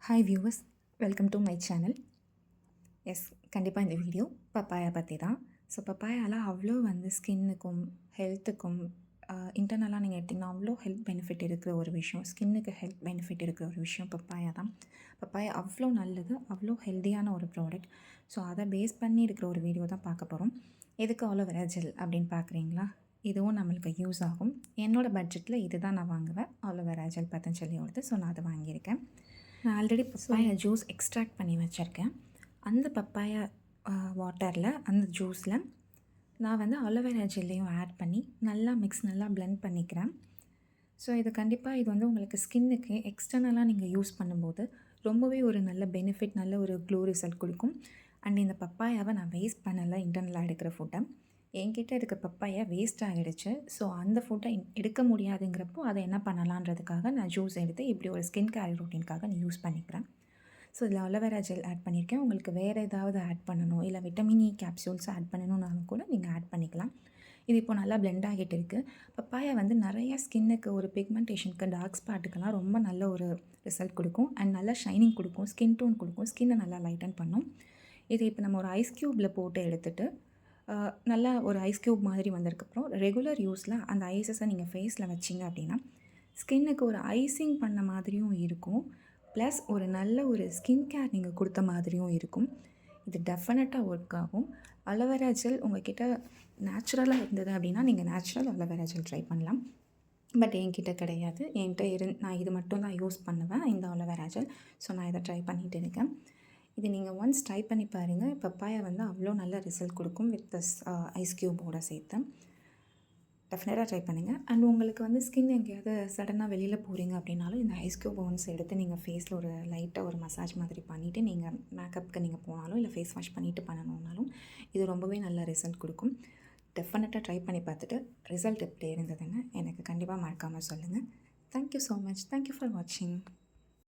Hi viewers, welcome to my channel. Yes, கண்டிப்பாக இந்த video papaya பற்றி தான். ஸோ பப்பாயால அவ்வளோ ஸ்கின்னுக்கும் ஹெல்த்துக்கும் இன்டர்னலாக நீங்கள் எடுத்திங்கன்னா அவ்வளோ ஹெல்த் பெனிஃபிட் இருக்கிற ஒரு விஷயம், ஸ்கின்னுக்கு ஹெல்த் பெனிஃபிட் இருக்கிற ஒரு விஷயம் பப்பாயா தான். பப்பாயா அவ்வளோ நல்லது, அவ்வளோ ஹெல்த்தியான ஒரு ப்ராடக்ட். ஸோ அதை பேஸ் பண்ணி இருக்கிற ஒரு வீடியோ தான் பார்க்க போகிறோம். எதுக்கு ஆலோவேரா ஜெல் அப்படின்னு பார்க்குறீங்களா? இதுவும் நம்மளுக்கு யூஸ் ஆகும். என்னோடய பட்ஜெட்டில் இது தான் நான் வாங்குவேன், ஆலோவேரா ஜெல் பதஞ்சலியோடது. ஸோ நான் அதை வாங்கியிருக்கேன். நான் ஆல்ரெடி பப்பாயா ஜூஸ் எக்ஸ்ட்ராக்ட் பண்ணி வச்சுருக்கேன். அந்த பப்பாயா வாட்டரில், அந்த ஜூஸில் நான் அலோவேரா ஜெல்லையும் ஆட் பண்ணி நல்லா பிளெண்ட் பண்ணிக்கிறேன். ஸோ இது கண்டிப்பாக இது உங்களுக்கு ஸ்கின்னுக்கு எக்ஸ்டர்னலாக நீங்கள் யூஸ் பண்ணும்போது ரொம்பவே ஒரு நல்ல பெனிஃபிட், நல்ல ஒரு க்ளோ ரிசல்ட் கொடுக்கும். அண்ட் இந்த பப்பாயாவை நான் வேஸ்ட் பண்ணலை. இன்டர்னலாக எடுக்கிற ஃபுட்டை என்கிட்ட இருக்க பப்பாயா வேஸ்ட் ஆகிடுச்சு. ஸோ அந்த ஃபுட்டை எடுக்க முடியாதுங்கிறப்போ அதை என்ன பண்ணலான்றதுக்காக நான் ஜூஸ் எடுத்து இப்படி ஒரு ஸ்கின் கேர் ரொட்டீனுக்காக நான் யூஸ் பண்ணிக்கிறேன். ஸோ இதில் அலோவேரா ஜெல் ஆட் பண்ணியிருக்கேன். உங்களுக்கு வேறு ஏதாவது ஆட் பண்ணணும், இல்லை விட்டமின் இ கேப்சூல்ஸ் ஆட் பண்ணணுன்னாலும் கூட நீங்கள் ஆட் பண்ணிக்கலாம். இது இப்போ நல்லா பிளெண்ட் ஆகிட்டு இருக்குது. பப்பாயா நிறைய ஸ்கின்னுக்கு ஒரு பிக்மெண்டேஷனுக்கு, டார்க் ஸ்பாட்டுக்கெல்லாம் ரொம்ப நல்ல ஒரு ரிசல்ட் கொடுக்கும். அண்ட் நல்லா ஷைனிங் கொடுக்கும், ஸ்கின் டோன் கொடுக்கும், ஸ்கின்னை நல்லா லைட்டன் பண்ணும். இது இப்போ நம்ம ஒரு ஐஸ் க்யூப்பில் போட்டு எடுத்துகிட்டு நல்லா ஒரு ஐஸ் க்யூப் மாதிரி வந்ததுக்கப்புறம் ரெகுலர் யூஸில் அந்த ஐஸஸை நீங்கள் ஃபேஸில் வச்சிங்க அப்படின்னா ஸ்கின்னுக்கு ஒரு ஐசிங் பண்ண மாதிரியும் இருக்கும். ப்ளஸ் ஒரு நல்ல ஒரு ஸ்கின் கேர் நீங்கள் கொடுத்த மாதிரியும் இருக்கும். இது டெஃபினட்டாக ஒர்க் ஆகும். அலோவேரா ஜெல் உங்கள்கிட்ட நேச்சுரலாக இருந்தது அப்படின்னா நீங்கள் நேச்சுரல் அலோவேரா ஜெல் ட்ரை பண்ணலாம். பட் என்கிட்ட கிடையாது. என்கிட்ட நான் இது மட்டும் தான் யூஸ் பண்ணுவேன், இந்த அலோவேரா ஜெல். ஸோ நான் இதை ட்ரை பண்ணிகிட்டு இருக்கேன். இது நீங்கள் ஒன்ஸ் ட்ரை பண்ணி பாருங்கள். பப்பாயா அவ்வளோ நல்ல ரிசல்ட் கொடுக்கும் வித் திஸ் ஐஸ் க்யூபோடு சேர்த்து. டெஃபினட்டாக ட்ரை பண்ணுங்கள். அண்ட் உங்களுக்கு ஸ்கின் எங்கேயாவது சடனாக வெளியில் போகிறீங்க அப்படின்னாலும் இந்த ஐஸ் க்யூப் ஒன்ஸ் எடுத்து நீங்கள் ஃபேஸில் ஒரு லைட்டாக ஒரு மசாஜ் மாதிரி பண்ணிவிட்டு நீங்கள் மேக்கப்புக்கு நீங்கள் போனாலும், இல்லை ஃபேஸ் வாஷ் பண்ணிவிட்டு பண்ணணுன்னாலும் இது ரொம்பவே நல்ல ரிசல்ட் கொடுக்கும். டெஃபினட்டாக ட்ரை பண்ணி பார்த்துட்டு ரிசல்ட் எப்படி இருந்ததுன்னு எனக்கு கண்டிப்பாக மறக்காமல் சொல்லுங்கள். Thank you so much. Thank you for வாட்சிங்.